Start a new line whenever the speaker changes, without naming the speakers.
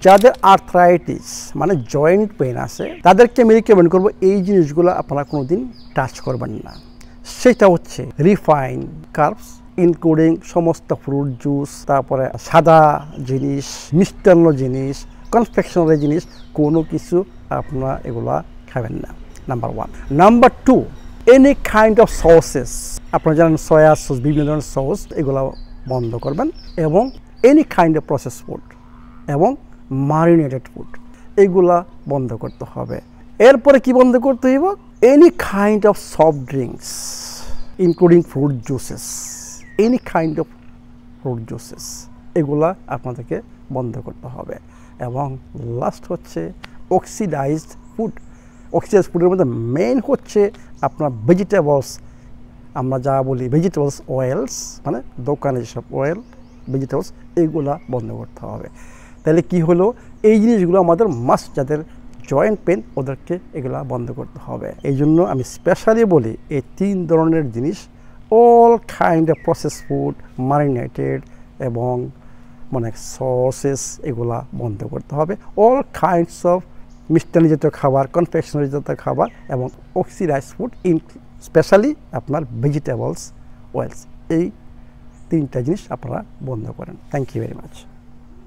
যাদের আর্থ্রাইটিস মানে joint pain আছে তাদেরকে আমি রিকমেন্ড করবো এই জিনিসগুলো আপনারা কোনোদিন টাচ করবেন না। সেটা হচ্ছে রিফাইন কার্বস ইনক্লুডিং সমস্ত ফ্রুট জুস, তারপরে সাদা জিনিস, মিষ্টান্ন জিনিস, কনফেকশনারি জিনিস, কোনো কিছু আপনারা এগুলা খাবেন না, number 1। Number 2, any kind of sausages, আপনারা জানেন সয়া সস, বিভিন্ন ধরনের সস, এগুলো বন্ধ করবেন। এবং any kind of process food এবং মারিনেটেড ফুড এগুলা বন্ধ করতে হবে। এরপরে কি বন্ধ করতে হইব? Any kind of soft drinks including fruit juices, any kind of fruit juices এগুলা আপনাদেরকে বন্ধ করতে হবে। এবং লাস্ট হচ্ছে অক্সিডাইজড ফুড। অক্সিডাইজড ফুডের মধ্যে মেইন হচ্ছে আপনার ভেজিটেবলস, আমরা যা বলি ভেজিটেবলস অয়েলস, মানে দোকানে যেসব অয়েল ভেজিটেবলস এগুলা বন্ধ করতে হবে। তাহলে কি হলো, এই জিনিসগুলো আমাদের মাস্ট, যাদের জয়েন্ট পেন ওদেরকে এগুলা বন্ধ করতে হবে। এই জন্য আমি স্পেশালি বলি এই 3 ধরনের জিনিস, all kind of process food, marinated এবং মানে সসেস এগুলা বন্ধ করতে হবে। অল কাইন্ডস অফ মিষ্টান্ন জাতীয় খাবার, কনফেকশনারি জাতীয় খাবার এবং অক্সিডাইজড ফুড স্পেশালি আপনার ভেজিটেবলস অয়েলস, এই 3টা জিনিস আপনারা বন্ধ করেন। Thank you very much.